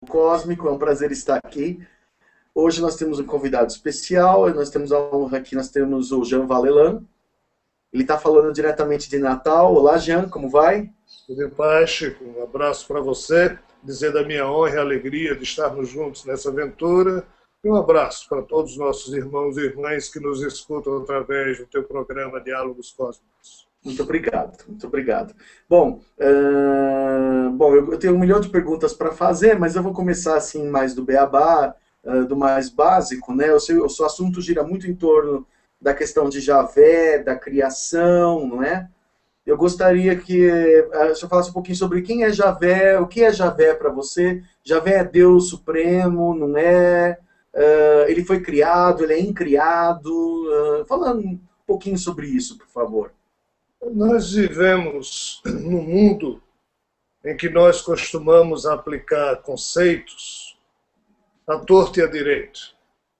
Cósmico, é um prazer estar aqui. Hoje nós temos um convidado especial, nós temos a honra aqui, nós temos o Jean Valelan. Ele está falando diretamente de Natal. Olá, Jean, como vai? Tudo em paz, Chico. Um abraço para você, dizer da minha honra e alegria de estarmos juntos nessa aventura. E um abraço para todos os nossos irmãos e irmãs que nos escutam através do teu programa Diálogos Cósmicos. Muito obrigado, muito obrigado. Bom, eu tenho um milhão de perguntas para fazer, mas eu vou começar assim mais do beabá, do mais básico, né? O seu assunto gira muito em torno da questão de Javé, da criação, não é? Eu gostaria que o senhor falasse um pouquinho sobre quem é Javé, o que é Javé para você. Javé é Deus Supremo, não é? Ele foi criado, ele é incriado. Falando um pouquinho sobre isso, por favor. Nós vivemos num mundo em que nós costumamos aplicar conceitos à torta e à direita.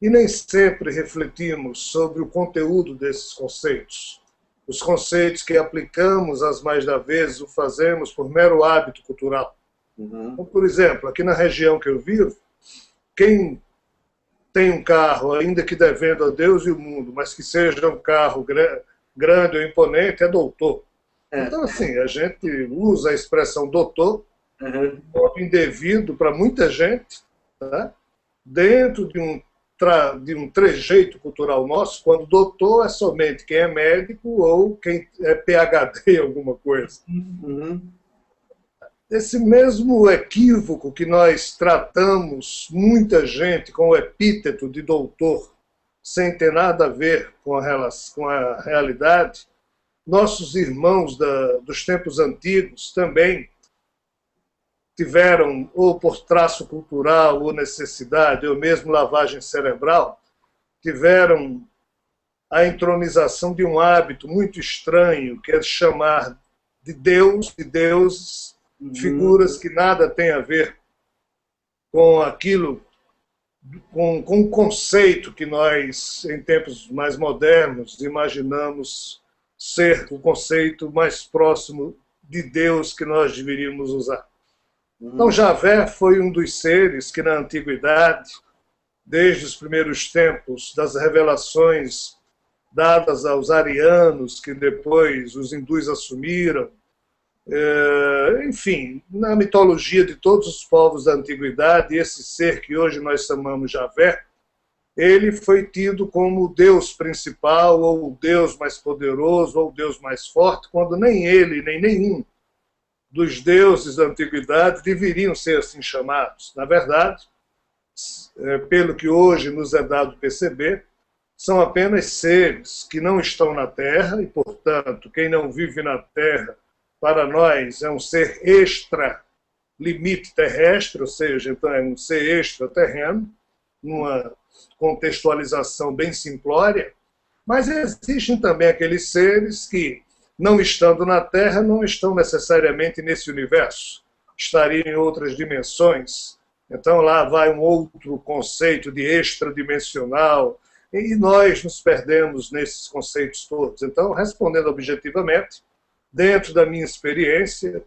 E nem sempre refletimos sobre o conteúdo desses conceitos. Os conceitos que aplicamos, as mais da vez, o fazemos por mero hábito cultural. Então, por exemplo, aqui na região que eu vivo, quem tem um carro, ainda que devendo a Deus e o mundo, mas que seja um carro grande ou imponente, é doutor. Então, assim, a gente usa a expressão doutor, de modo indevido para muita gente, tá? Dentro de um trejeito cultural nosso, quando doutor é somente quem é médico ou quem é PhD em alguma coisa. Esse mesmo equívoco que nós tratamos muita gente com o epíteto de doutor, sem ter nada a ver com a realidade, nossos irmãos dos tempos antigos também tiveram, ou por traço cultural, ou necessidade, ou mesmo lavagem cerebral, tiveram a entronização de um hábito muito estranho, que é chamar de Deus, de deuses, figuras que nada têm a ver com aquilo, com o conceito que nós, em tempos mais modernos, imaginamos ser o conceito mais próximo de Deus que nós deveríamos usar. Então, Javé foi um dos seres que, na antiguidade, desde os primeiros tempos das revelações dadas aos arianos, que depois os hindus assumiram, enfim, na mitologia de todos os povos da antiguidade, esse ser que hoje nós chamamos Javé, ele foi tido como o Deus principal, ou o Deus mais poderoso, ou o Deus mais forte, quando nem ele, nem nenhum dos deuses da antiguidade deveriam ser assim chamados. Na verdade, pelo que hoje nos é dado perceber, são apenas seres que não estão na Terra, e, portanto, quem não vive na Terra, para nós, é um ser extra-limite terrestre, ou seja, então é um ser extraterreno, numa contextualização bem simplória, mas existem também aqueles seres que, não estando na Terra, não estão necessariamente nesse universo, estariam em outras dimensões. Então lá vai um outro conceito de extradimensional, e nós nos perdemos nesses conceitos todos. Então, respondendo objetivamente, dentro da minha experiência,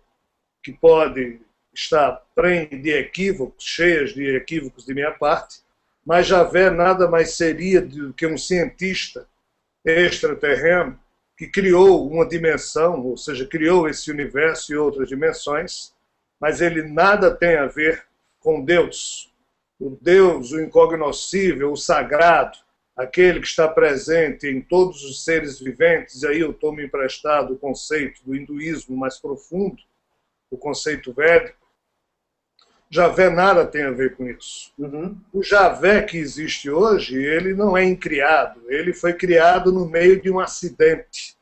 que pode estar prenhe de equívocos, cheias de equívocos de minha parte, mas Javé nada mais seria do que um cientista extraterreno que criou uma dimensão, ou seja, criou esse universo e outras dimensões, mas ele nada tem a ver com Deus. O Deus, o incognoscível, o sagrado, aquele que está presente em todos os seres viventes, e aí eu tomo emprestado o conceito do hinduísmo mais profundo, o conceito védico, Javé nada tem a ver com isso. O Javé que existe hoje, ele não é incriado, ele foi criado no meio de um acidente.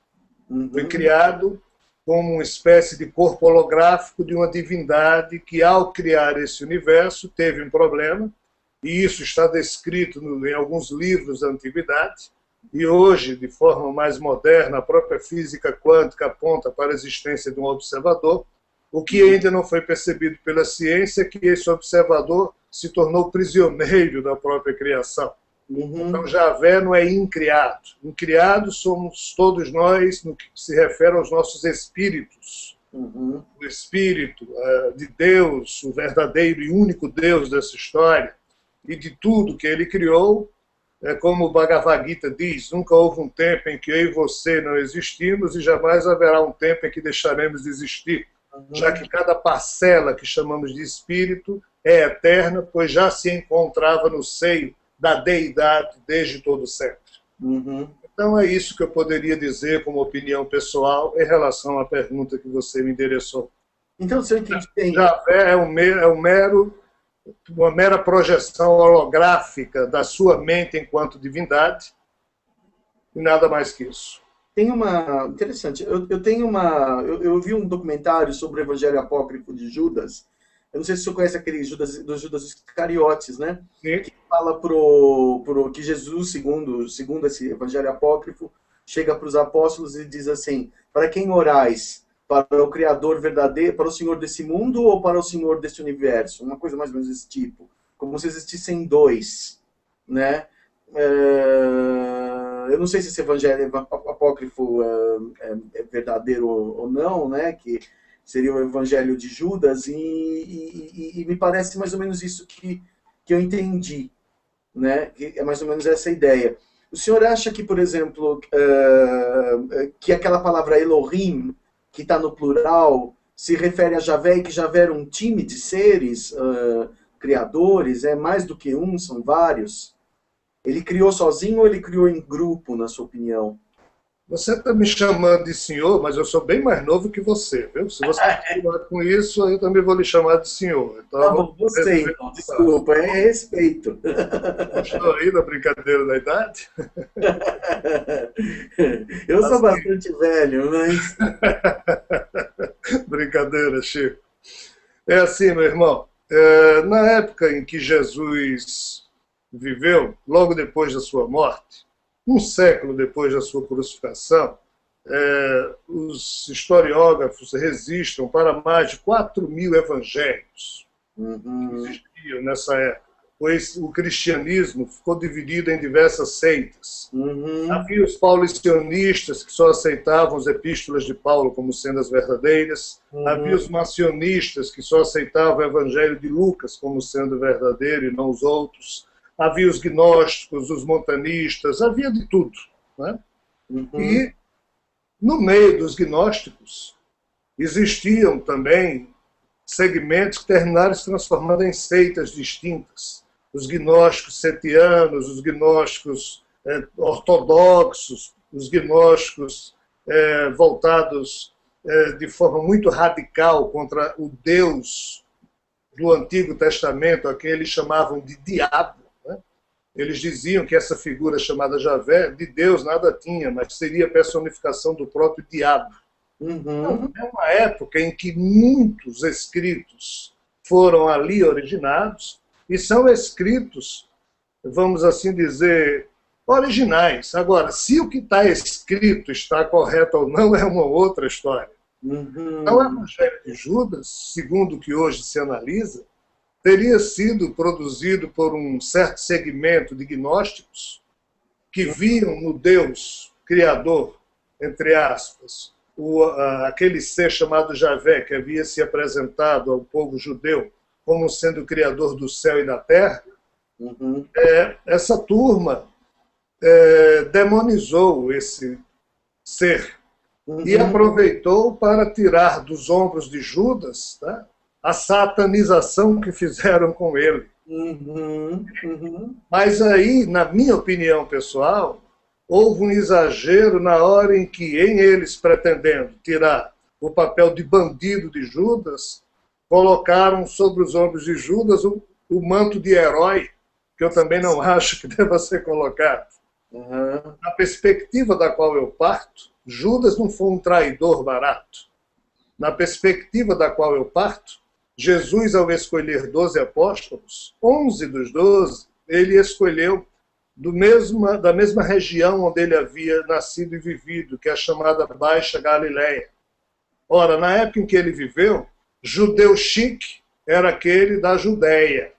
Foi criado como uma espécie de corpo holográfico de uma divindade que, ao criar esse universo, teve um problema, e isso está descrito em alguns livros da antiguidade, e hoje, de forma mais moderna, a própria física quântica aponta para a existência de um observador. O que ainda não foi percebido pela ciência é que esse observador se tornou prisioneiro da própria criação. Então, Javé não é incriado. Incriados somos todos nós no que se refere aos nossos espíritos, Uhum. o Espírito de Deus, o verdadeiro e único Deus dessa história, e de tudo que ele criou, como o Bhagavad Gita diz, nunca houve um tempo em que eu e você não existimos e jamais haverá um tempo em que deixaremos de existir, já que cada parcela que chamamos de espírito é eterna, pois já se encontrava no seio da deidade desde todo sempre. Uhum. Então é isso que eu poderia dizer como opinião pessoal em relação à pergunta que você me endereçou. Então, se eu entendi bem... Javé é uma mera projeção holográfica da sua mente enquanto divindade e nada mais que isso. Tem uma... Interessante. Eu tenho uma... Eu vi um documentário sobre o Evangelho Apócrifo de Judas. Eu não sei se você conhece aquele Judas, dos Judas Iscariotes, né? Sim. Que fala que Jesus, segundo esse Evangelho Apócrifo, chega para os apóstolos e diz assim: para quem orais? Para o Criador verdadeiro, para o Senhor desse mundo ou para o Senhor desse universo? Uma coisa mais ou menos desse tipo. Como se existissem dois, né? Eu não sei se esse Evangelho Apócrifo é verdadeiro ou não, né? Que seria o Evangelho de Judas, e me parece mais ou menos isso que eu entendi, né? Que é mais ou menos essa ideia. O senhor acha que, por exemplo, que aquela palavra Elohim, que está no plural, se refere a Javé, e que Javé era um time de seres criadores, é mais do que um, são vários? Ele criou sozinho ou ele criou em grupo, na sua opinião? Você está me chamando de senhor, mas eu sou bem mais novo que você, viu? Se você continuar com isso, eu também vou lhe chamar de senhor. Então, tá bom, você, então, desculpa, é respeito. Estou aí na brincadeira da idade? Eu sou bastante velho, mas... Brincadeira, Chico. É assim, meu irmão, na época em que Jesus viveu, logo depois da sua morte, um século depois da sua crucificação, os historiógrafos registram para mais de 4.000 evangelhos que existiam nessa época, pois o cristianismo ficou dividido em diversas seitas. Havia os paulicionistas, que só aceitavam as epístolas de Paulo como sendo as verdadeiras. Havia os macionistas, que só aceitavam o evangelho de Lucas como sendo verdadeiro e não os outros. Havia os gnósticos, os montanistas, havia de tudo, né? E, no meio dos gnósticos, existiam também segmentos que terminaram se transformando em seitas distintas. Os gnósticos setianos, os gnósticos ortodoxos, os gnósticos voltados de forma muito radical contra o Deus do Antigo Testamento, a quem eles chamavam de diabo. Eles diziam que essa figura chamada Javé, de Deus nada tinha, mas seria a personificação do próprio diabo. Então, é uma época em que muitos escritos foram ali originados, e são escritos, vamos assim dizer, originais. Agora, se o que está escrito está correto ou não, é uma outra história. Então, o Evangelho de Judas, segundo o que hoje se analisa, teria sido produzido por um certo segmento de gnósticos que viam no Deus Criador, entre aspas, aquele ser chamado Javé, que havia se apresentado ao povo judeu como sendo o Criador do céu e da terra. Essa turma demonizou esse ser e aproveitou para tirar dos ombros de Judas, tá, a satanização que fizeram com ele. Mas aí, na minha opinião pessoal, houve um exagero na hora em que, em eles pretendendo tirar o papel de bandido de Judas, colocaram sobre os ombros de Judas o manto de herói, que eu também não acho que deva ser colocado. Na perspectiva da qual eu parto, Judas não foi um traidor barato. Na perspectiva da qual eu parto, Jesus, ao escolher 12 apóstolos, 11 dos 12, ele escolheu da mesma região onde ele havia nascido e vivido, que é a chamada Baixa Galileia. Ora, na época em que ele viveu, judeu chique era aquele da Judéia.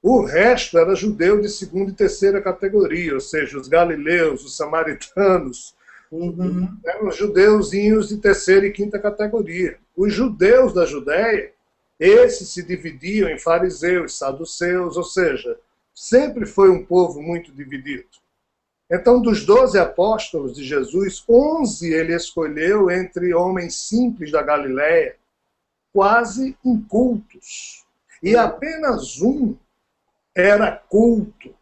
O resto era judeu de segunda e terceira categoria, ou seja, os galileus, os samaritanos, eram judeuzinhos de terceira e quinta categoria. os judeus da Judéia, esses se dividiam em fariseus, saduceus, ou seja, sempre foi um povo muito dividido. Então, dos 12 apóstolos de Jesus, 11 ele escolheu entre homens simples da Galiléia, quase incultos. E apenas um era culto,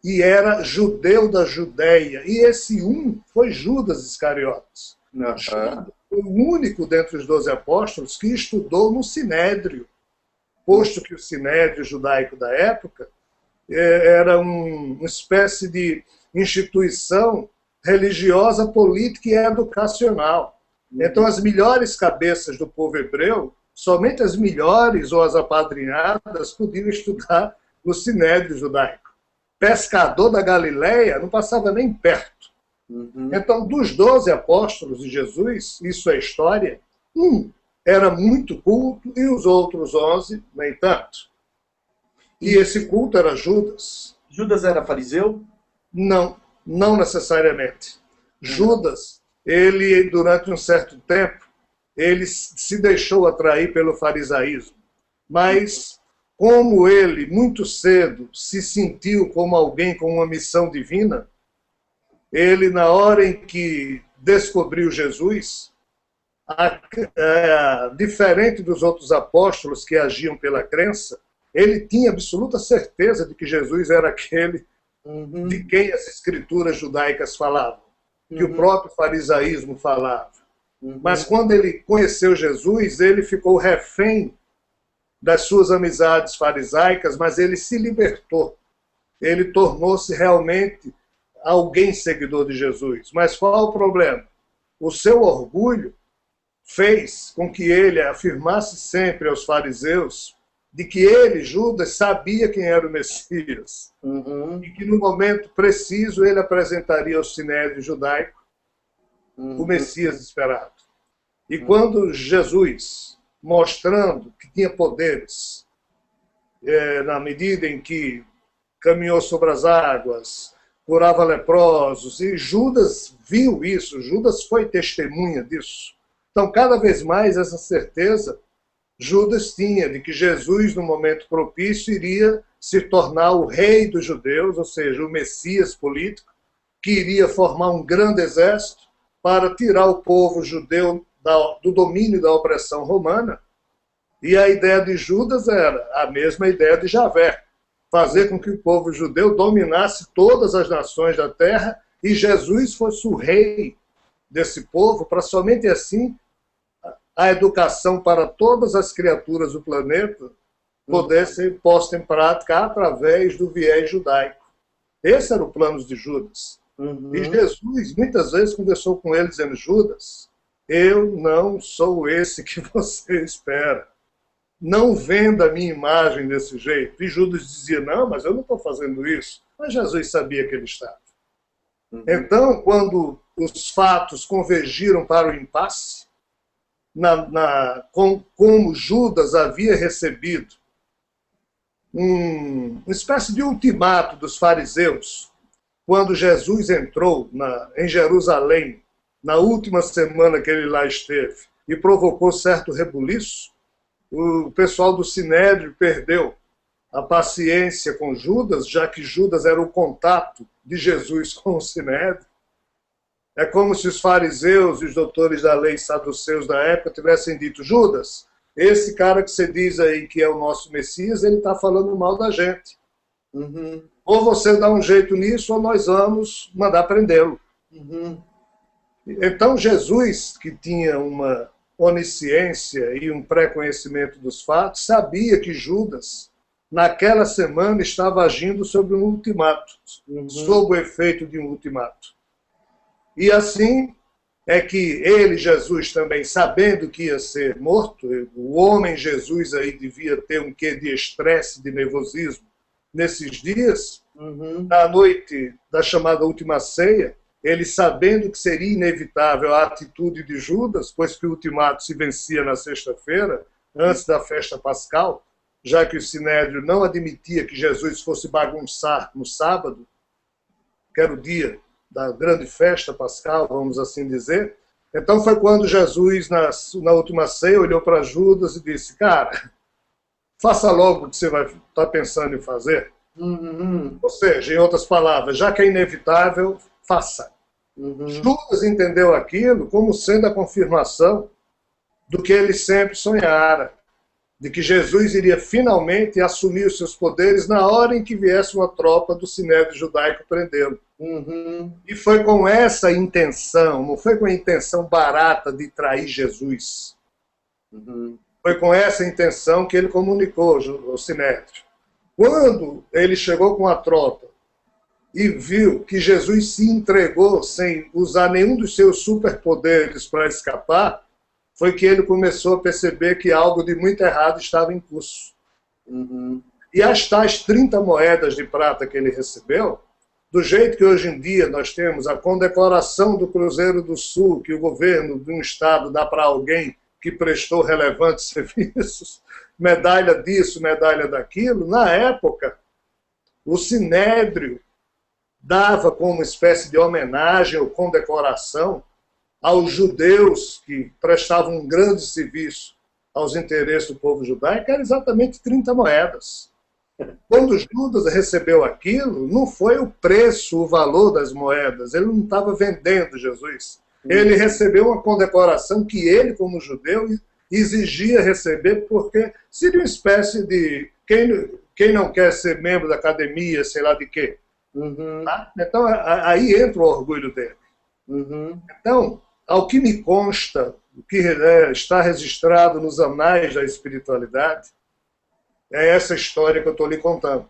e era judeu da Judéia. E esse um foi Judas Iscariotes. Judas foi o único dentre os 12 apóstolos que estudou no Sinédrio, posto que o Sinédrio judaico da época era uma espécie de instituição religiosa, política e educacional. Então, as melhores cabeças do povo hebreu, somente as melhores ou as apadrinhadas, podiam estudar no Sinédrio judaico. Pescador da Galileia não passava nem perto. Então, dos 12 apóstolos de Jesus, isso é história, um era muito culto e os outros 11 nem tanto. E esse culto era Judas. Judas era fariseu? Não, não necessariamente. Judas, ele, durante um certo tempo, ele se deixou atrair pelo farisaísmo. Mas, como ele, muito cedo, se sentiu como alguém com uma missão divina, ele, na hora em que descobriu Jesus, diferente dos outros apóstolos que agiam pela crença, ele tinha absoluta certeza de que Jesus era aquele de quem as escrituras judaicas falavam, que o próprio farisaísmo falava. Mas quando ele conheceu Jesus, ele ficou refém das suas amizades farisaicas, mas ele se libertou. Ele tornou-se realmente alguém seguidor de Jesus. Mas qual o problema? O seu orgulho fez com que ele afirmasse sempre aos fariseus de que ele, Judas, sabia quem era o Messias. E que no momento preciso ele apresentaria ao Sinédrio judaico o Messias esperado. E quando Jesus, mostrando que tinha poderes, na medida em que caminhou sobre as águas, curava leprosos, e Judas viu isso, Judas foi testemunha disso. Então, cada vez mais, essa certeza Judas tinha de que Jesus, no momento propício, iria se tornar o rei dos judeus, ou seja, o Messias político, que iria formar um grande exército para tirar o povo judeu do domínio da opressão romana. E a ideia de Judas era a mesma ideia de Javé, fazer com que o povo judeu dominasse todas as nações da terra e Jesus fosse o rei desse povo, para somente assim a educação para todas as criaturas do planeta poder ser posta em prática através do viés judaico. Esse era o plano de Judas. E Jesus muitas vezes conversou com ele dizendo: Judas, eu não sou esse que você espera. Não venda a minha imagem desse jeito. E Judas dizia: não, mas eu não estou fazendo isso. Mas Jesus sabia que ele estava. Então, quando os fatos convergiram para o impasse, como Judas havia recebido uma espécie de ultimato dos fariseus, quando Jesus entrou em Jerusalém, na última semana que ele lá esteve, e provocou certo rebuliço, o pessoal do Sinédrio perdeu a paciência com Judas, já que Judas era o contato de Jesus com o Sinédrio. É como se os fariseus e os doutores da lei saduceus da época tivessem dito: Judas, esse cara que você diz aí que é o nosso Messias, ele está falando mal da gente. Ou você dá um jeito nisso, ou nós vamos mandar prendê-lo. Então Jesus, que tinha uma onisciência e um pré-conhecimento dos fatos, sabia que Judas, naquela semana, estava agindo sob um ultimato, sob o efeito de um ultimato. E assim é que ele, Jesus, também, sabendo que ia ser morto, o homem Jesus aí devia ter um quê de estresse, de nervosismo nesses dias, na noite da chamada última ceia, ele, sabendo que seria inevitável a atitude de Judas, pois que o ultimato se vencia na sexta-feira, antes da festa pascal, já que o Sinédrio não admitia que Jesus fosse bagunçar no sábado, que era o dia da grande festa pascal, vamos assim dizer, Então foi quando Jesus, na última ceia, olhou para Judas e disse, cara, faça logo o que você vai estar pensando em fazer. Uhum. Ou seja, em outras palavras, já que é inevitável, faça. Uhum. Judas entendeu aquilo como sendo a confirmação do que ele sempre sonhara, de que Jesus iria finalmente assumir os seus poderes na hora em que viesse uma tropa do Sinédrio judaico prendê-lo. Uhum. E foi com essa intenção, não foi com a intenção barata de trair Jesus. Uhum. Foi com essa intenção que ele comunicou ao Sinédrio. Quando ele chegou com a tropa e viu que Jesus se entregou sem usar nenhum dos seus superpoderes para escapar, foi que ele começou a perceber que algo de muito errado estava em curso. Uhum. E as tais 30 moedas de prata que ele recebeu, do jeito que hoje em dia nós temos a condecoração do Cruzeiro do Sul, que o governo de um estado dá para alguém que prestou relevantes serviços, medalha disso, medalha daquilo, na época, o Sinédrio dava como espécie de homenagem ou condecoração aos judeus que prestavam um grande serviço aos interesses do povo judaico, era exatamente 30 moedas. Quando Judas recebeu aquilo, não foi o preço, o valor das moedas, ele não estava vendendo Jesus. Ele recebeu uma condecoração que ele, como judeu, exigia receber, porque seria uma espécie de quem não quer ser membro da academia, sei lá de quê. Uhum. Tá? Então, aí entra o orgulho dele. Uhum. Então, ao que me consta, o que está registrado nos anais da espiritualidade, é essa história que eu estou lhe contando.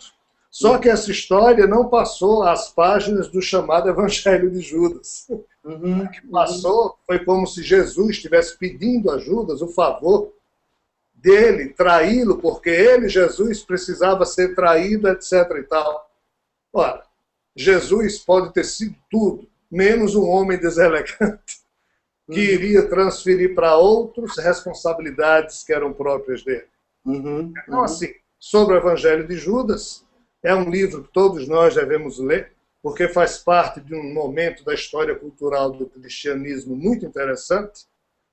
Só que essa história não passou às páginas do chamado Evangelho de Judas. Uhum. O que passou foi como se Jesus estivesse pedindo a Judas o favor dele traí-lo, porque ele, Jesus, precisava ser traído, etc. e tal. Ora, Jesus pode ter sido tudo, menos um homem deselegante, que iria transferir para outros responsabilidades que eram próprias dele. Uhum. Então, assim, sobre o Evangelho de Judas, é um livro que todos nós devemos ler, porque faz parte de um momento da história cultural do cristianismo muito interessante.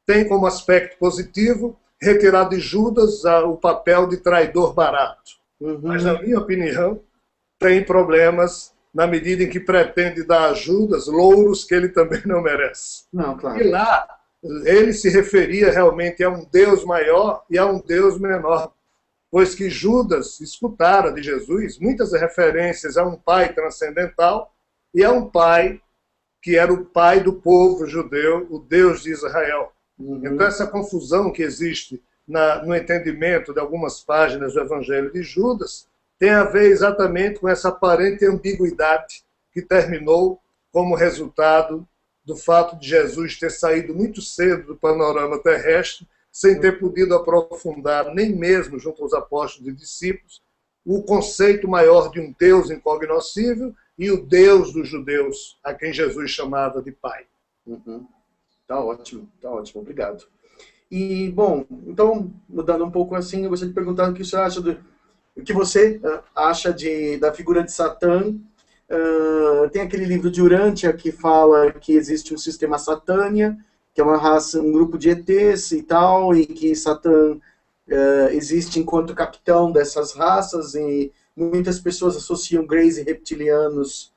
Tem como aspecto positivo retirar de Judas o papel de traidor barato. Uhum. Mas, na minha opinião, tem problemas na medida em que pretende dar a Judas louros que ele também não merece. Não, claro. E lá, ele se referia realmente a um Deus maior e a um Deus menor, pois que Judas escutara de Jesus muitas referências a um pai transcendental e a um pai que era o pai do povo judeu, o Deus de Israel. Uhum. Então, essa confusão que existe no entendimento de algumas páginas do Evangelho de Judas tem a ver exatamente com essa aparente ambiguidade que terminou como resultado do fato de Jesus ter saído muito cedo do panorama terrestre, sem ter podido aprofundar, nem mesmo junto aos apóstolos e discípulos, o conceito maior de um Deus incognoscível e o Deus dos judeus, a quem Jesus chamava de Pai. Uhum. Tá ótimo, obrigado. E, bom, então, mudando um pouco assim, eu gostaria de perguntar o que você acha da figura de Satã. Tem aquele livro de Urântia que fala que existe um sistema Satânia, que é uma raça, um grupo de ETs e tal, e que Satã existe enquanto capitão dessas raças, e muitas pessoas associam Greys e reptilianos,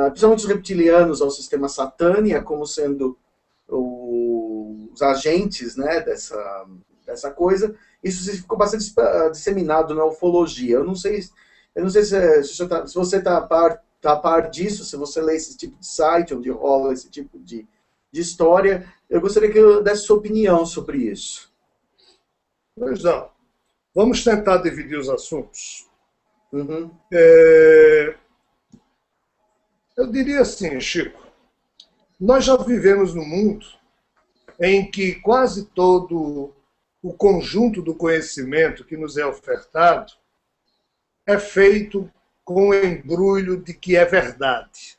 principalmente os reptilianos, ao sistema Satânia, como sendo os agentes, né, dessa coisa. Isso ficou bastante disseminado na ufologia. Eu não sei se você está a par disso, se você lê esse tipo de site, onde rola esse tipo de história. Eu gostaria que eu desse sua opinião sobre isso. Pois não. Vamos tentar dividir os assuntos. Uhum. Eu diria assim, Chico, nós já vivemos num mundo em que quase todo o conjunto do conhecimento que nos é ofertado é feito com o embrulho de que é verdade.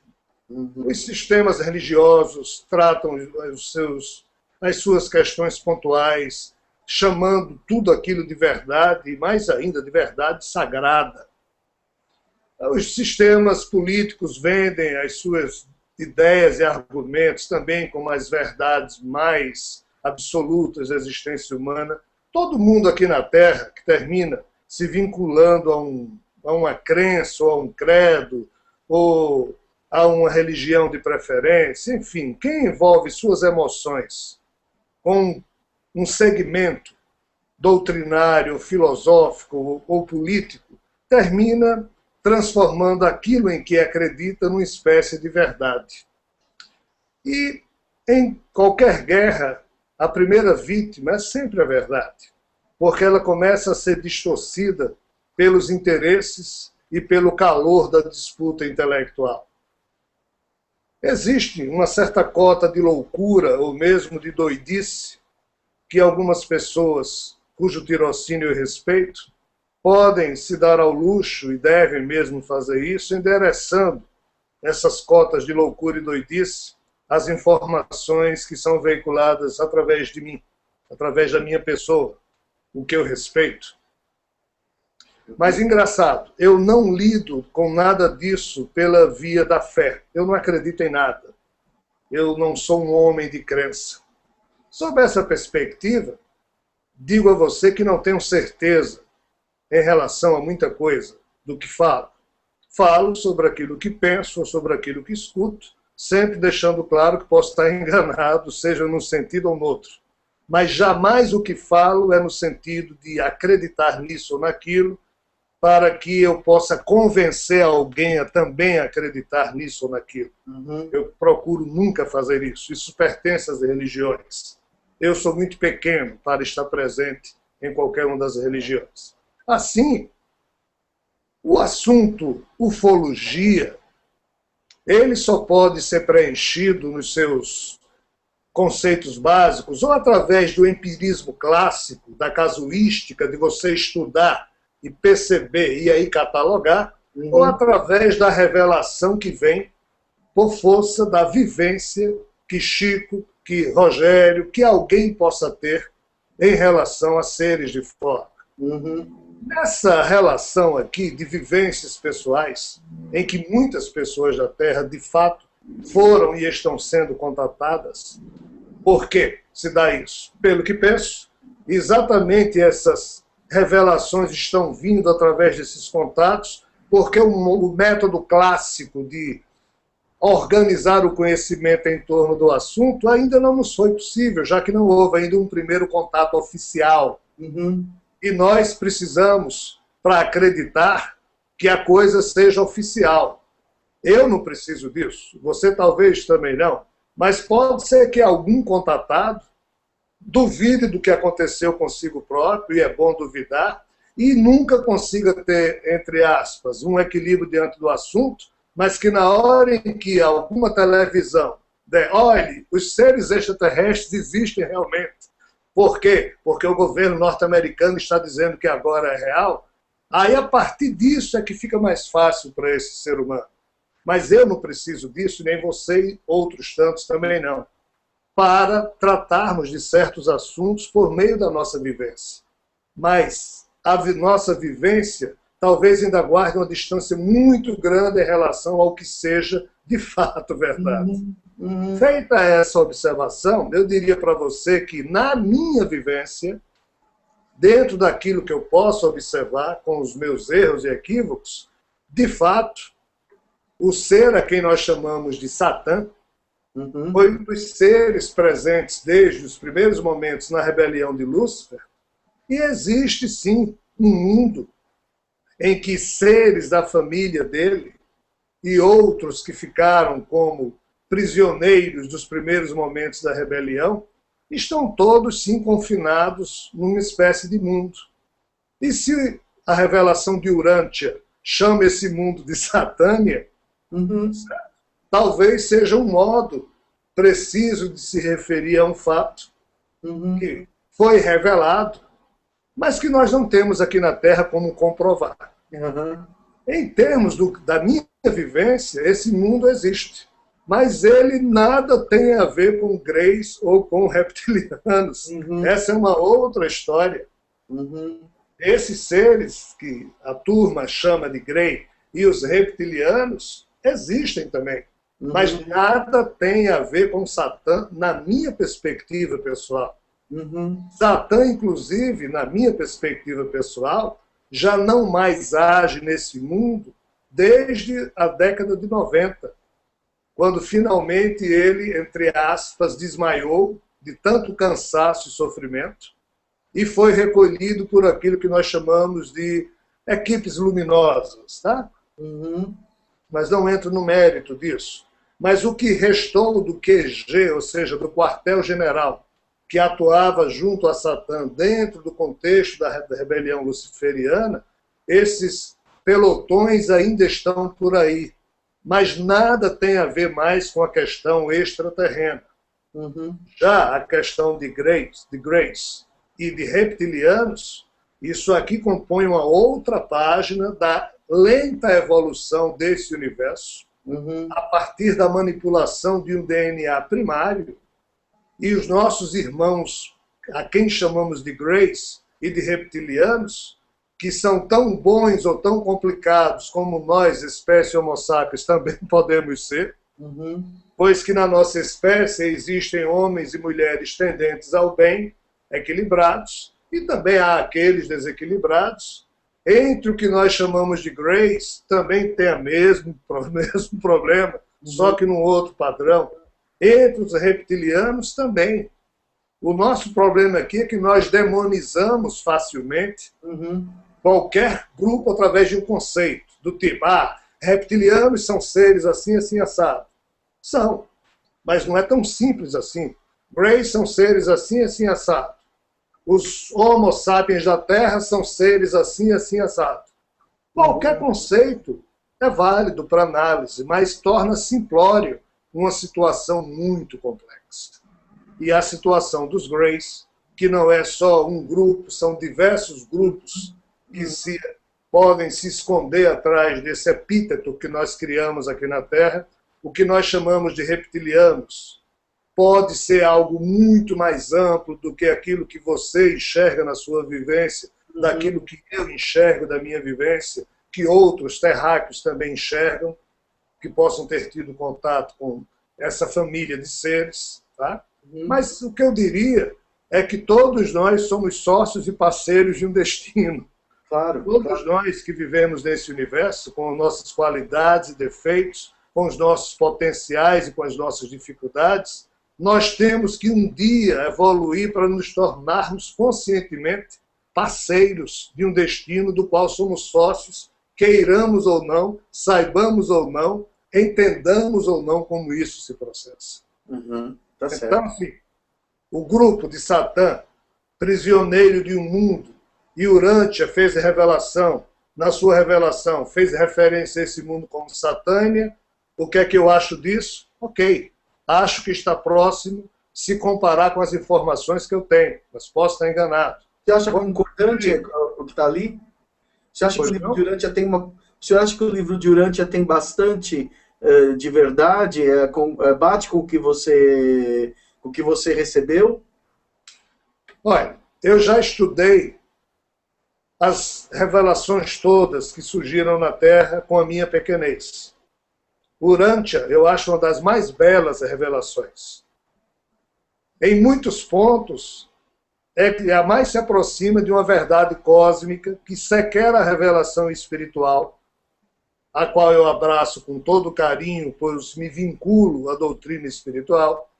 Uhum. Os sistemas religiosos tratam as suas questões pontuais, chamando tudo aquilo de verdade, e mais ainda de verdade sagrada. Os sistemas políticos vendem as suas ideias e argumentos, também com as verdades mais absolutas da existência humana. Todo mundo aqui na Terra que termina se vinculando a uma crença, ou a um credo, ou a uma religião de preferência, enfim, quem envolve suas emoções com um segmento doutrinário, filosófico ou político, termina transformando aquilo em que acredita numa espécie de verdade. E em qualquer guerra, a primeira vítima é sempre a verdade, porque ela começa a ser distorcida pelos interesses e pelo calor da disputa intelectual. Existe uma certa cota de loucura, ou mesmo de doidice, que algumas pessoas, cujo tirocínio eu respeito, podem se dar ao luxo, e devem mesmo fazer isso, endereçando essas cotas de loucura e doidice às informações que são veiculadas através de mim, através da minha pessoa, o que eu respeito. Mas, engraçado, eu não lido com nada disso pela via da fé. Eu não acredito em nada. Eu não sou um homem de crença. Sob essa perspectiva, digo a você que não tenho certeza em relação a muita coisa do que falo. Falo sobre aquilo que penso ou sobre aquilo que escuto, sempre deixando claro que posso estar enganado, seja num sentido ou no outro. Mas jamais o que falo é no sentido de acreditar nisso ou naquilo, para que eu possa convencer alguém a também acreditar nisso ou naquilo. Eu procuro nunca fazer isso. Isso pertence às religiões. Eu sou muito pequeno para estar presente em qualquer uma das religiões. Assim, o assunto ufologia, ele só pode ser preenchido nos seus conceitos básicos ou através do empirismo clássico, da casuística, de você estudar e perceber e aí catalogar, ou através da revelação que vem por força da vivência que Chico, que Rogério, que alguém possa ter em relação a seres de fora. Nessa relação aqui de vivências pessoais, em que muitas pessoas da Terra, de fato, foram e estão sendo contatadas, por que se dá isso? Pelo que penso, exatamente essas revelações estão vindo através desses contatos, porque o método clássico de organizar o conhecimento em torno do assunto ainda não nos foi possível, já que não houve ainda um primeiro contato oficial. E nós precisamos, para acreditar, que a coisa seja oficial. Eu não preciso disso, você talvez também não, mas pode ser que algum contatado duvide do que aconteceu consigo próprio, e é bom duvidar, e nunca consiga ter, entre aspas, um equilíbrio diante do assunto, mas que na hora em que alguma televisão der, olhe, os seres extraterrestres existem realmente. Por quê? Porque o governo norte-americano está dizendo que agora é real. Aí, a partir disso, é que fica mais fácil para esse ser humano. Mas eu não preciso disso, nem você e outros tantos também não, para tratarmos de certos assuntos por meio da nossa vivência. Mas a nossa vivência talvez ainda guarde uma distância muito grande em relação ao que seja de fato verdade. Feita essa observação, eu diria para você que, na minha vivência, dentro daquilo que eu posso observar com os meus erros e equívocos, de fato, o ser a quem nós chamamos de Satã foi um dos seres presentes desde os primeiros momentos na rebelião de Lúcifer, e existe sim um mundo em que seres da família dele e outros que ficaram como prisioneiros dos primeiros momentos da rebelião estão todos sim confinados numa espécie de mundo. E se a revelação de Urântia chama esse mundo de Satânia, talvez seja um modo preciso de se referir a um fato que foi revelado, mas que nós não temos aqui na Terra como comprovar. Em termos da minha vivência, esse mundo existe, mas ele nada tem a ver com greys ou com reptilianos. Essa é uma outra história. Esses seres que a turma chama de grey e os reptilianos existem também. Mas nada tem a ver com Satã, na minha perspectiva pessoal. Satã, inclusive, na minha perspectiva pessoal, já não mais age nesse mundo desde a década de 90, quando finalmente ele, entre aspas, desmaiou de tanto cansaço e sofrimento e foi recolhido por aquilo que nós chamamos de equipes luminosas, tá? Mas não entro no mérito disso. Mas o que restou do QG, ou seja, do quartel-general, que atuava junto a Satã dentro do contexto da rebelião luciferiana, esses pelotões ainda estão por aí. Mas nada tem a ver mais com a questão extraterrena. Já a questão de Grace e de reptilianos, isso aqui compõe uma outra página da lenta evolução desse universo, a partir da manipulação de um DNA primário, e os nossos irmãos, a quem chamamos de Grace e de reptilianos, que são tão bons ou tão complicados como nós, espécie Homo sapiens, também podemos ser, pois que na nossa espécie existem homens e mulheres tendentes ao bem, equilibrados, e também há aqueles desequilibrados. Entre o que nós chamamos de Grace, também tem o mesmo problema, só que num outro padrão. Entre os reptilianos também. O nosso problema aqui é que nós demonizamos facilmente qualquer grupo através de um conceito, do tipo, reptilianos são seres assim, assim, assado. São, mas não é tão simples assim. Grace são seres assim, assim, assado. Os Homo sapiens da Terra são seres assim, assim, assado. Qualquer conceito é válido para análise, mas torna simplório uma situação muito complexa. E a situação dos Grace, que não é só um grupo, são diversos grupos que podem se esconder atrás desse epíteto que nós criamos aqui na Terra, o que nós chamamos de reptilianos. Pode ser algo muito mais amplo do que aquilo que você enxerga na sua vivência, daquilo que eu enxergo da minha vivência, que outros terráqueos também enxergam, que possam ter tido contato com essa família de seres. Tá? Mas o que eu diria é que todos nós somos sócios e parceiros de um destino. Todos nós que vivemos nesse universo, com nossas qualidades e defeitos, com os nossos potenciais e com as nossas dificuldades, nós temos que um dia evoluir para nos tornarmos conscientemente parceiros de um destino do qual somos sócios, queiramos ou não, saibamos ou não, entendamos ou não como isso se processa. Tá certo. Então, assim, o grupo de Satã, prisioneiro de um mundo, e Urântia fez revelação, na sua revelação, fez referência a esse mundo como Satânia. O que é que eu acho disso? Ok. Acho que está próximo se comparar com as informações que eu tenho, mas posso estar enganado. Você acha concordante o que está ali? Você acha que o livro de Urântia tem Você acha que o livro de Urântia tem bastante de verdade? Bate com o que você recebeu? Olha, eu já estudei as revelações todas que surgiram na Terra com a minha pequenez. Urântia, eu acho uma das mais belas revelações. Em muitos pontos, é que a mais se aproxima de uma verdade cósmica que sequer a revelação espiritual, a qual eu abraço com todo carinho, pois me vinculo à doutrina espiritual,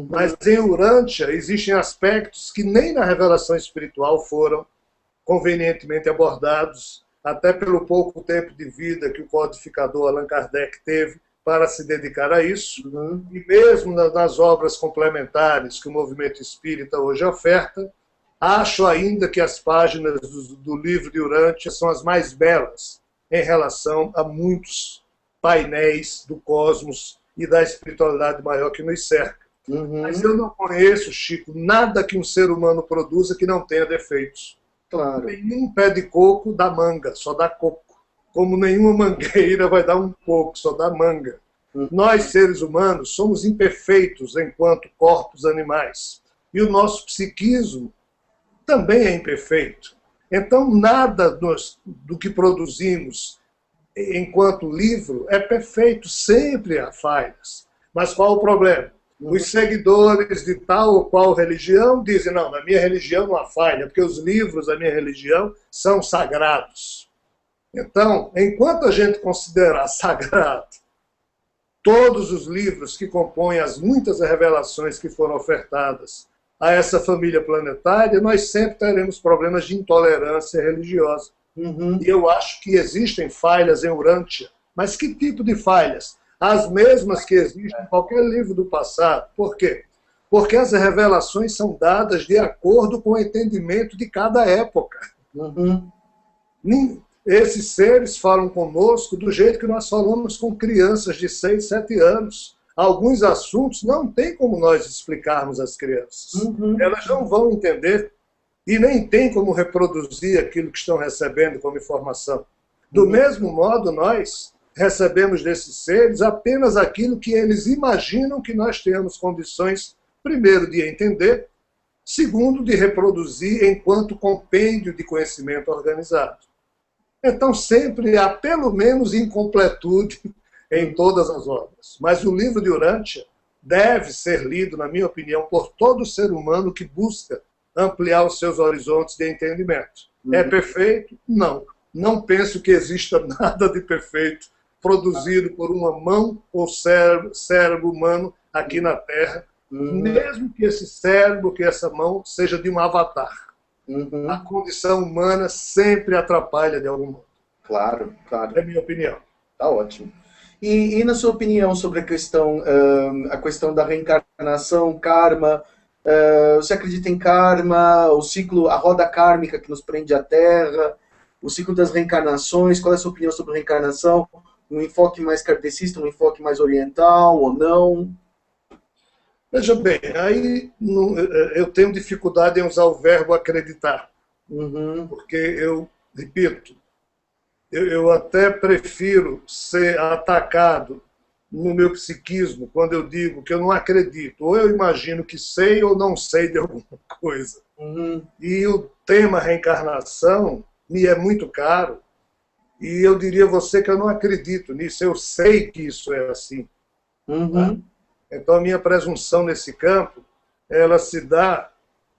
mas em Urântia existem aspectos que nem na revelação espiritual foram convenientemente abordados, até pelo pouco tempo de vida que o codificador Allan Kardec teve para se dedicar a isso, e mesmo nas obras complementares que o movimento espírita hoje oferta, acho ainda que as páginas do livro de Urântia são as mais belas em relação a muitos painéis do cosmos e da espiritualidade maior que nos cerca. Mas eu não conheço, Chico, nada que um ser humano produza que não tenha defeitos. Claro. Nenhum pé de coco dá manga, só dá coco. Como nenhuma mangueira vai dar um coco, só dá manga. Nós, seres humanos, somos imperfeitos enquanto corpos animais. E o nosso psiquismo também é imperfeito. Então, nada do que produzimos enquanto livro, é perfeito, sempre há falhas. Mas qual o problema? Os seguidores de tal ou qual religião dizem, não, na minha religião não há falha, porque os livros da minha religião são sagrados. Então, enquanto a gente considerar sagrado todos os livros que compõem as muitas revelações que foram ofertadas a essa família planetária, nós sempre teremos problemas de intolerância religiosa. E eu acho que existem falhas em Urântia. Mas que tipo de falhas? As mesmas que existem em qualquer livro do passado. Por quê? Porque as revelações são dadas de acordo com o entendimento de cada época. Esses seres falam conosco do jeito que nós falamos com crianças de 6, 7 anos. Alguns assuntos não tem como nós explicarmos às crianças. Elas não vão entender e nem tem como reproduzir aquilo que estão recebendo como informação. Do mesmo modo, nós recebemos desses seres apenas aquilo que eles imaginam que nós temos condições, primeiro, de entender, segundo, de reproduzir enquanto compêndio de conhecimento organizado. Então, sempre há, pelo menos, incompletude em todas as obras. Mas o livro de Urântia deve ser lido, na minha opinião, por todo ser humano que busca ampliar os seus horizontes de entendimento. É perfeito? Não. Não penso que exista nada de perfeito produzido por uma mão ou cérebro humano aqui na Terra, mesmo que esse cérebro, que essa mão, seja de um avatar. A condição humana sempre atrapalha de algum modo. Claro, claro. É a minha opinião. Tá ótimo. E na sua opinião sobre a questão da reencarnação, karma, você acredita em karma, o ciclo, a roda kármica que nos prende à Terra, o ciclo das reencarnações? Qual é a sua opinião sobre reencarnação? Um enfoque mais kardecista, um enfoque mais oriental ou não? Veja bem, aí eu tenho dificuldade em usar o verbo acreditar. Porque eu, repito, eu até prefiro ser atacado no meu psiquismo quando eu digo que eu não acredito. Ou eu imagino que sei ou não sei de alguma coisa. E o tema reencarnação me é muito caro. E eu diria a você que eu não acredito nisso. Eu sei que isso é assim. Tá? Então, a minha presunção nesse campo, ela se dá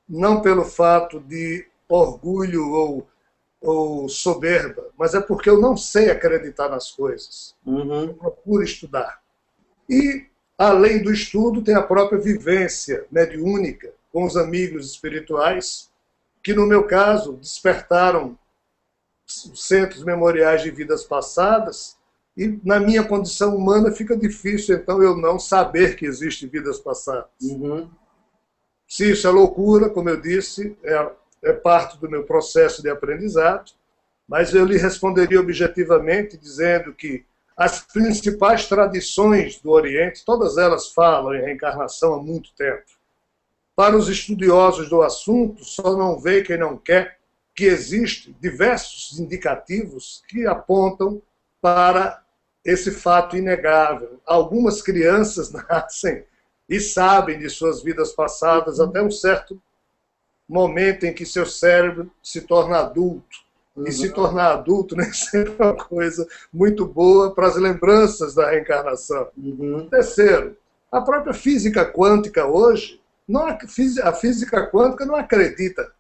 não pelo fato de orgulho ou soberba, mas é porque eu não sei acreditar nas coisas. Eu procuro estudar. E, além do estudo, tem a própria vivência mediúnica com os amigos espirituais, que, no meu caso, despertaram centros memoriais de vidas passadas. E na minha condição humana fica difícil, então, eu não saber que existem vidas passadas. Se isso é loucura, como eu disse, é parte do meu processo de aprendizado, mas eu lhe responderia objetivamente dizendo que as principais tradições do Oriente, todas elas falam em reencarnação há muito tempo. Para os estudiosos do assunto, só não vê quem não quer que existem diversos indicativos que apontam para esse fato inegável. Algumas crianças nascem e sabem de suas vidas passadas até um certo momento em que seu cérebro se torna adulto. E se tornar adulto nem sempre é uma coisa muito boa para as lembranças da reencarnação. Terceiro, a própria física quântica hoje, a física quântica não acredita.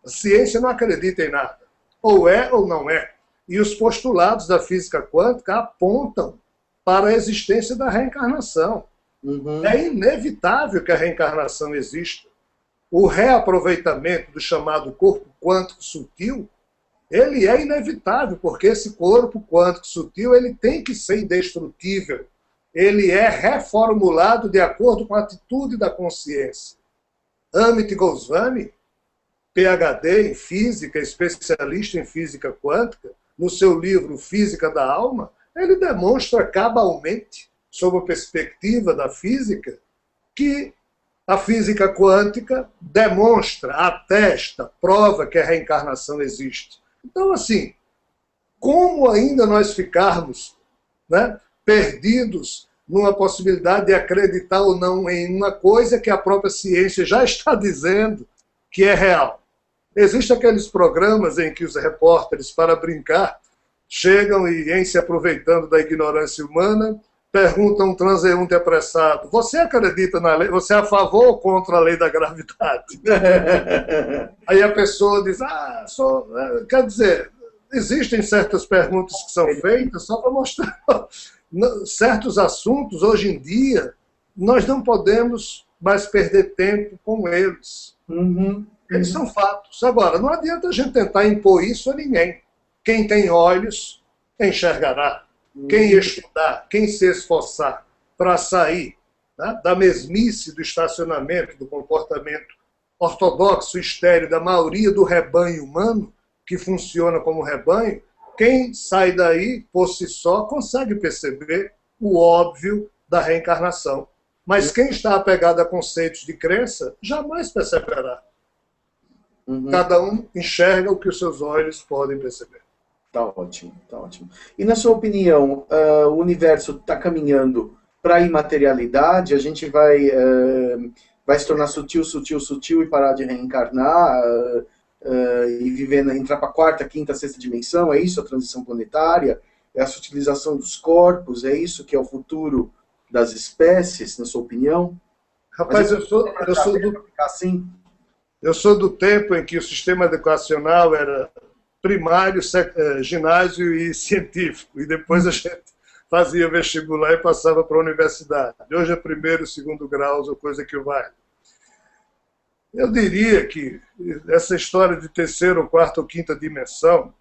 A ciência não acredita em nada. Ou é ou não é. E os postulados da física quântica apontam para a existência da reencarnação. É inevitável que a reencarnação exista. O reaproveitamento do chamado corpo quântico sutil, ele é inevitável, porque esse corpo quântico sutil ele tem que ser indestrutível. Ele é reformulado de acordo com a atitude da consciência. Amit Goswami, PhD em física, especialista em física quântica, no seu livro Física da Alma, ele demonstra cabalmente, sob a perspectiva da física, que a física quântica demonstra, atesta, prova que a reencarnação existe. Então, assim, como ainda nós ficarmos, né, perdidos numa possibilidade de acreditar ou não em uma coisa que a própria ciência já está dizendo que é real? Existem aqueles programas em que os repórteres, para brincar, chegam e, em se aproveitando da ignorância humana, perguntam a um transeunte apressado: você acredita na lei? Você é a favor ou contra a lei da gravidade? Aí a pessoa diz: sou. Quer dizer, existem certas perguntas que são feitas só para mostrar certos assuntos. Hoje em dia, nós não podemos mais perder tempo com eles. Eles são fatos. Agora, não adianta a gente tentar impor isso a ninguém. Quem tem olhos, enxergará. Quem estudar, quem se esforçar para sair, né, da mesmice do estacionamento, do comportamento ortodoxo, estéril da maioria do rebanho humano, que funciona como rebanho, quem sai daí, por si só, consegue perceber o óbvio da reencarnação. Mas quem está apegado a conceitos de crença, jamais perceberá. Cada um enxerga o que os seus olhos podem perceber. Tá ótimo, tá ótimo. E na sua opinião, o universo está caminhando para a imaterialidade? A gente vai se tornar sutil, sutil, sutil e parar de reencarnar e viver, entrar para a quarta, quinta, sexta dimensão? É isso a transição planetária? É a sutilização dos corpos? É isso que é o futuro das espécies, na sua opinião? Rapaz, eu sou do tempo em que o sistema educacional era primário, ginásio e científico, e depois a gente fazia vestibular e passava para a universidade. Hoje é primeiro, segundo graus, ou coisa que vale. Eu diria que essa história de terceira, quarta ou quinta dimensão,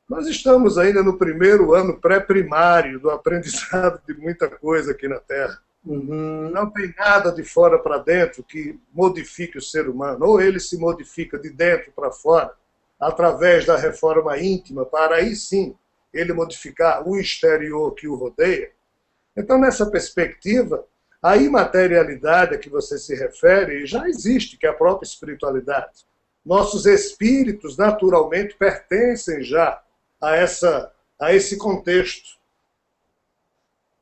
nós estamos ainda no primeiro ano pré-primário do aprendizado de muita coisa aqui na Terra. Não tem nada de fora para dentro que modifique o ser humano, ou ele se modifica de dentro para fora, através da reforma íntima, para aí sim ele modificar o exterior que o rodeia. Então, nessa perspectiva, a imaterialidade a que você se refere já existe, que é a própria espiritualidade. Nossos espíritos, naturalmente, pertencem já a esse contexto.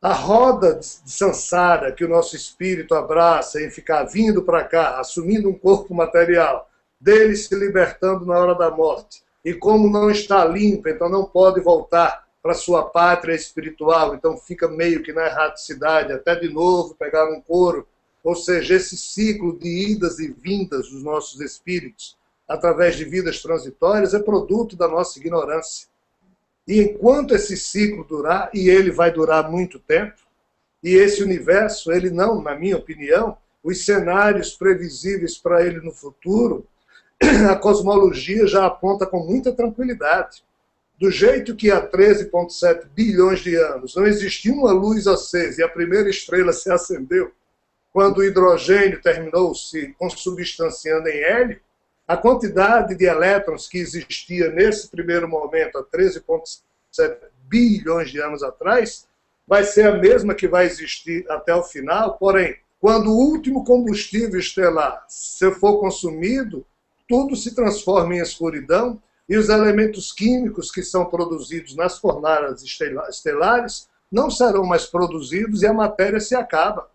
A roda de samsara que o nosso espírito abraça em ficar vindo para cá, assumindo um corpo material, dele se libertando na hora da morte, e como não está limpo, então não pode voltar para sua pátria espiritual, então fica meio que na erraticidade, até de novo pegar um couro, ou seja, esse ciclo de idas e vindas dos nossos espíritos, através de vidas transitórias, é produto da nossa ignorância. E enquanto esse ciclo durar, e ele vai durar muito tempo, e esse universo, ele não, na minha opinião, os cenários previsíveis para ele no futuro, a cosmologia já aponta com muita tranquilidade. Do jeito que há 13,7 bilhões de anos não existia uma luz acesa e a primeira estrela se acendeu, quando o hidrogênio terminou se consubstanciando em hélio, a quantidade de elétrons que existia nesse primeiro momento, há 13,7 bilhões de anos atrás, vai ser a mesma que vai existir até o final, porém, quando o último combustível estelar se for consumido, tudo se transforma em escuridão e os elementos químicos que são produzidos nas fornalhas estelares não serão mais produzidos e a matéria se acaba.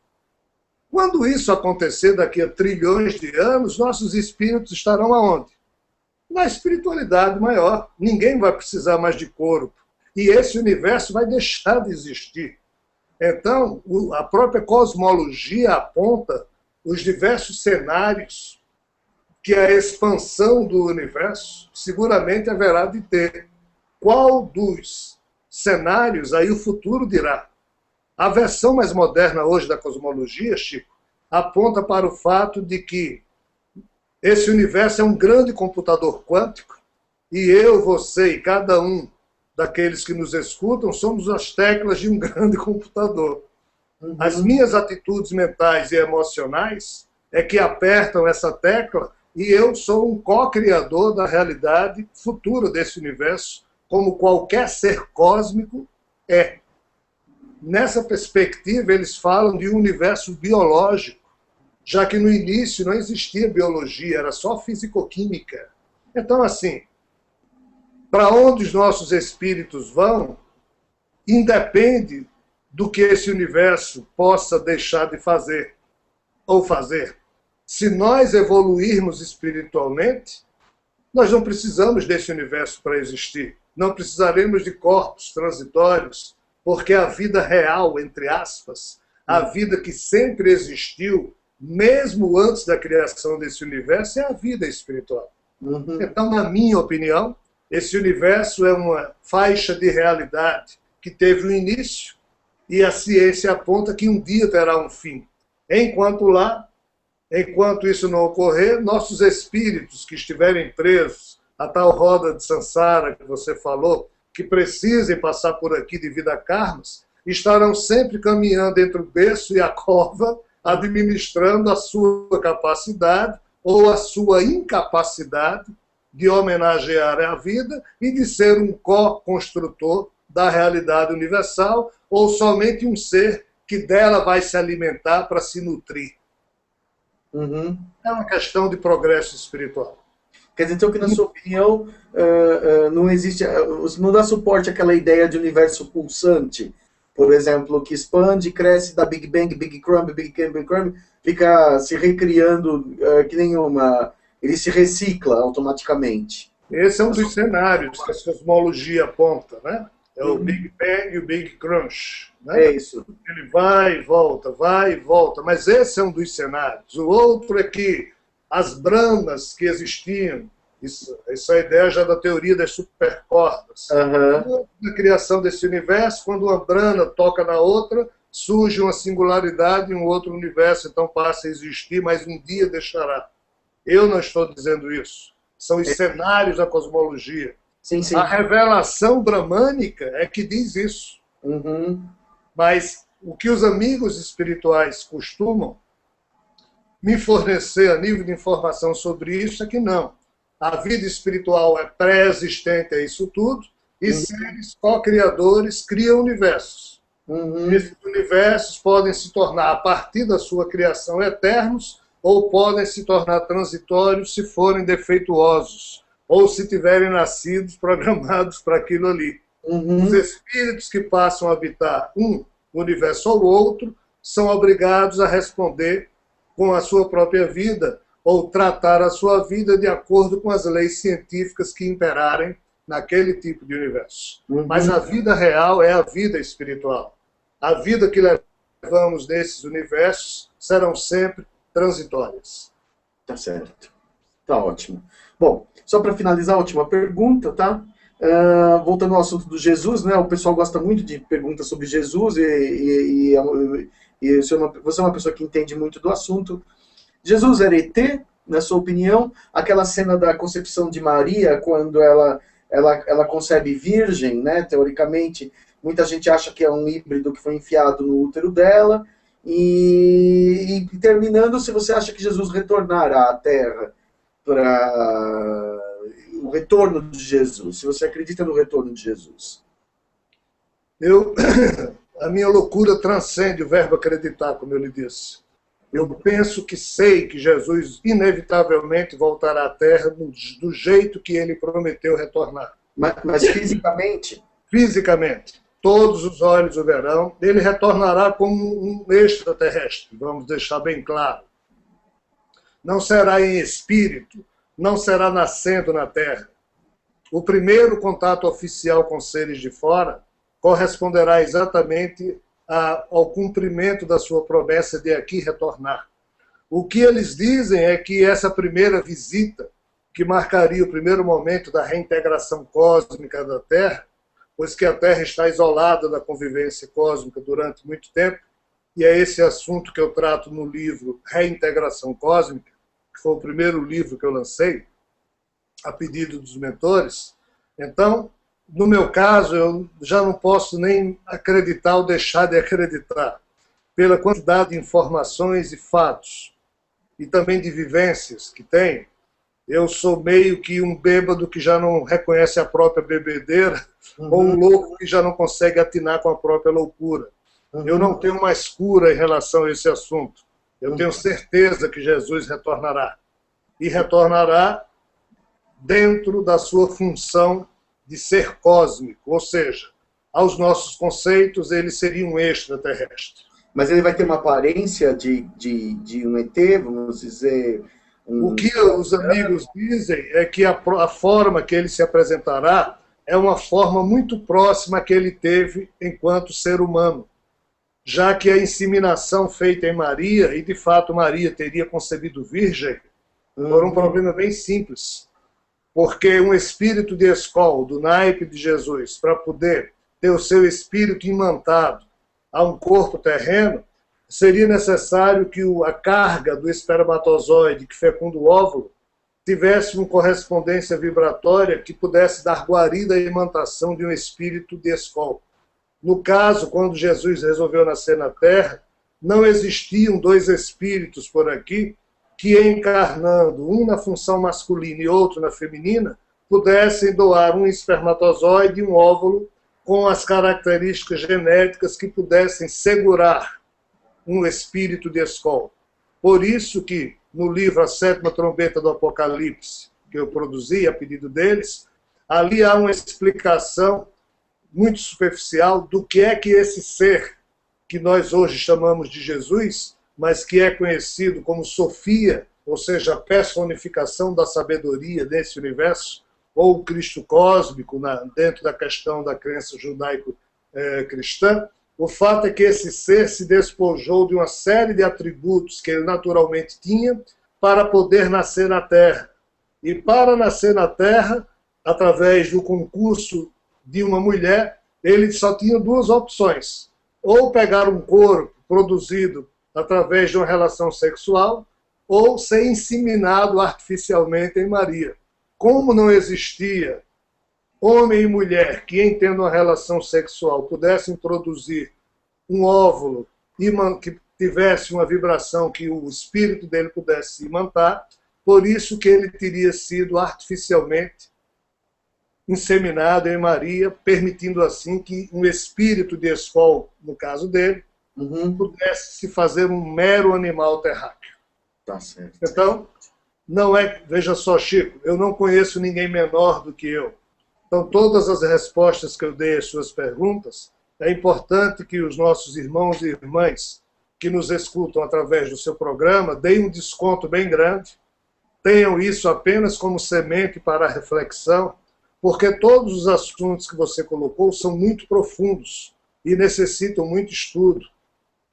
Quando isso acontecer daqui a trilhões de anos, nossos espíritos estarão aonde? Na espiritualidade maior. Ninguém vai precisar mais de corpo. E esse universo vai deixar de existir. Então, a própria cosmologia aponta os diversos cenários que a expansão do universo seguramente haverá de ter. Qual dos cenários aí o futuro dirá? A versão mais moderna hoje da cosmologia, Chico, aponta para o fato de que esse universo é um grande computador quântico e eu, você e cada um daqueles que nos escutam somos as teclas de um grande computador. As minhas atitudes mentais e emocionais é que apertam essa tecla e eu sou um co-criador da realidade futura desse universo, como qualquer ser cósmico é. Nessa perspectiva, eles falam de um universo biológico, já que no início não existia biologia, era só fisicoquímica. Então, assim, para onde os nossos espíritos vão, independe do que esse universo possa deixar de fazer ou fazer. Se nós evoluirmos espiritualmente, nós não precisamos desse universo para existir. não precisaremos de corpos transitórios, porque a vida real, entre aspas, a vida que sempre existiu, mesmo antes da criação desse universo, é a vida espiritual. Então, na minha opinião, esse universo é uma faixa de realidade que teve um início e a ciência aponta que um dia terá um fim. Enquanto isso não ocorrer, nossos espíritos que estiverem presos, a tal roda de Sansara que você falou, que precisem passar por aqui devido a karmas, estarão sempre caminhando entre o berço e a cova, administrando a sua capacidade ou a sua incapacidade de homenagear a vida e de ser um co-construtor da realidade universal, ou somente um ser que dela vai se alimentar para se nutrir. É uma questão de progresso espiritual. Quer dizer, então, que na sua opinião, não existe, não dá suporte àquela ideia de universo pulsante, por exemplo, que expande, cresce, dá Big Bang, Big Crumb, Big Crumb, Big Crumb, fica se recriando que nem uma... Ele se recicla automaticamente. Esse é um dos cenários que a cosmologia aponta, né? É o Big Bang e o Big Crunch. Né? É isso. Ele vai e volta, mas esse é um dos cenários. O outro é que as branas que existiam, isso é a ideia já da teoria das supercordas. Na criação desse universo, quando uma brana toca na outra, surge uma singularidade em um outro universo, então passa a existir, mas um dia deixará. Eu não estou dizendo isso. São os cenários da cosmologia. Sim, sim. A revelação bramânica é que diz isso. Mas o que os amigos espirituais costumam me fornecer a nível de informação sobre isso é que não. A vida espiritual é pré-existente a isso tudo e seres co-criadores criam universos. Esses universos podem se tornar, a partir da sua criação, eternos ou podem se tornar transitórios se forem defeituosos ou se tiverem nascidos programados para aquilo ali. Os espíritos que passam a habitar um universo ou outro são obrigados a responder com a sua própria vida ou tratar a sua vida de acordo com as leis científicas que imperarem naquele tipo de universo. Mas a vida real é a vida espiritual. A vida que levamos nesses universos serão sempre transitórias. Tá certo. Tá ótimo. Bom, só para finalizar, a última pergunta, tá? Voltando ao assunto do Jesus, né? O pessoal gosta muito de perguntas sobre Jesus e você é uma pessoa que entende muito do assunto. Jesus era ET, na sua opinião? Aquela cena da concepção de Maria, quando ela concebe virgem, né? Teoricamente, muita gente acha que é um híbrido que foi enfiado no útero dela. E terminando, se você acha que Jesus retornará à Terra para o retorno de Jesus, se você acredita no retorno de Jesus. A minha loucura transcende o verbo acreditar, como eu lhe disse. Eu penso que sei que Jesus inevitavelmente voltará à Terra do jeito que ele prometeu retornar. Mas fisicamente? Fisicamente. Todos os olhos o verão. Ele retornará como um extraterrestre, vamos deixar bem claro. Não será em espírito, não será nascendo na Terra. O primeiro contato oficial com seres de fora corresponderá exatamente ao cumprimento da sua promessa de aqui retornar. O que eles dizem é que essa primeira visita, que marcaria o primeiro momento da reintegração cósmica da Terra, pois que a Terra está isolada da convivência cósmica durante muito tempo, e é esse assunto que eu trato no livro Reintegração Cósmica, que foi o primeiro livro que eu lancei, a pedido dos mentores. Então, no meu caso, eu já não posso nem acreditar ou deixar de acreditar, pela quantidade de informações e fatos, e também de vivências que tenho. Eu sou meio que um bêbado que já não reconhece a própria bebedeira, ou um louco que já não consegue atinar com a própria loucura. Eu não tenho mais cura em relação a esse assunto. Eu tenho certeza que Jesus retornará. E retornará dentro da sua função de ser cósmico, ou seja, aos nossos conceitos, ele seria um extraterrestre. Mas ele vai ter uma aparência de um ET, vamos dizer... O que os amigos dizem é que a forma que ele se apresentará é uma forma muito próxima que ele teve enquanto ser humano, já que a inseminação feita em Maria, e de fato Maria teria concebido virgem, por um problema bem simples, porque um espírito de escol, do naipe de Jesus, para poder ter o seu espírito imantado a um corpo terreno, seria necessário que a carga do espermatozoide que fecunda o óvulo tivesse uma correspondência vibratória que pudesse dar guarida à imantação de um espírito de escol. No caso, quando Jesus resolveu nascer na Terra, não existiam dois espíritos por aqui que, encarnando um na função masculina e outro na feminina, pudessem doar um espermatozoide e um óvulo com as características genéticas que pudessem segurar um espírito de escol. Por isso que, no livro A Sétima Trombeta do Apocalipse, que eu produzi a pedido deles, ali há uma explicação muito superficial do que é que esse ser, que nós hoje chamamos de Jesus, mas que é conhecido como Sofia, ou seja, a personificação da sabedoria desse universo, ou o Cristo cósmico, dentro da questão da crença judaico-cristã, o fato é que esse ser se despojou de uma série de atributos que ele naturalmente tinha para poder nascer na Terra. E para nascer na Terra, através do concurso de uma mulher, ele só tinha duas opções: ou pegar um corpo produzido através de uma relação sexual, ou ser inseminado artificialmente em Maria. Como não existia homem e mulher que, em tendo uma relação sexual, pudessem produzir um óvulo que tivesse uma vibração que o espírito dele pudesse imantar, por isso que ele teria sido artificialmente inseminado em Maria, permitindo assim que um espírito de escol, no caso dele, pudesse se fazer um mero animal terráqueo. Tá certo. Então, não é, veja só, Chico, eu não conheço ninguém menor do que eu. Então, todas as respostas que eu dei às suas perguntas, é importante que os nossos irmãos e irmãs que nos escutam através do seu programa deem um desconto bem grande, tenham isso apenas como semente para a reflexão, porque todos os assuntos que você colocou são muito profundos e necessitam muito estudo.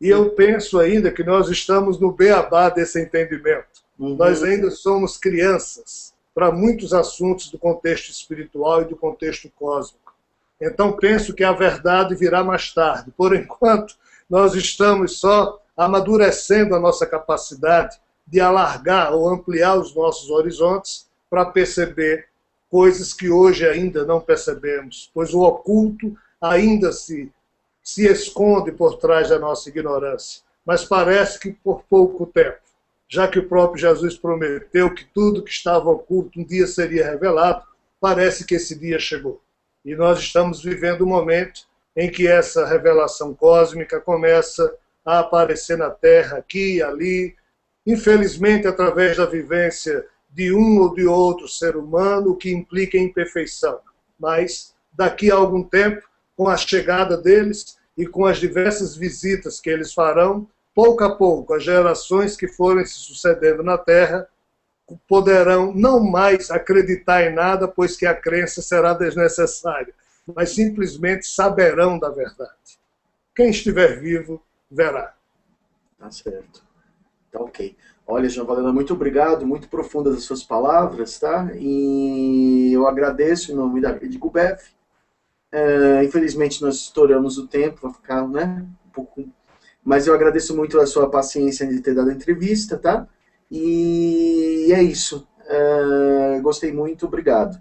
E eu penso ainda que nós estamos no beabá desse entendimento. Nós ainda somos crianças para muitos assuntos do contexto espiritual e do contexto cósmico. Então penso que a verdade virá mais tarde. Por enquanto, nós estamos só amadurecendo a nossa capacidade de alargar ou ampliar os nossos horizontes para perceber coisas que hoje ainda não percebemos, pois o oculto ainda se esconde por trás da nossa ignorância. Mas parece que por pouco tempo, já que o próprio Jesus prometeu que tudo que estava oculto um dia seria revelado, parece que esse dia chegou. E nós estamos vivendo um momento em que essa revelação cósmica começa a aparecer na Terra, aqui e ali, infelizmente através da vivência de um ou de outro ser humano, o que implica imperfeição. Mas, daqui a algum tempo, com a chegada deles e com as diversas visitas que eles farão, pouco a pouco, as gerações que forem se sucedendo na Terra poderão não mais acreditar em nada, pois que a crença será desnecessária, mas simplesmente saberão da verdade. Quem estiver vivo, verá. Tá certo. Tá ok. Olha, João Valena, muito obrigado, muito profundas as suas palavras, tá? E eu agradeço em nome da Rede GUBEF. Infelizmente nós estouramos o tempo, vai ficar, né, um pouco... Mas eu agradeço muito a sua paciência de ter dado a entrevista, tá? E é isso. Gostei muito, obrigado.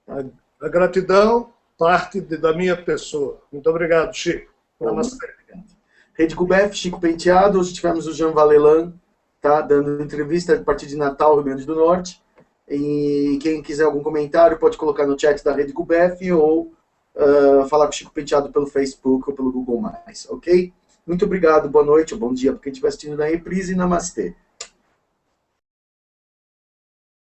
A gratidão parte da minha pessoa. Muito obrigado, Chico. Namastê. Rede GUBEF, Chico Penteado. Hoje tivemos o Jean Valelan, tá, dando entrevista a partir de Natal, Rio Grande do Norte. E quem quiser algum comentário pode colocar no chat da Rede GUBEF ou falar com o Chico Penteado pelo Facebook ou pelo Google+, ok? Muito obrigado, boa noite ou bom dia para quem estiver assistindo na reprise e namastê.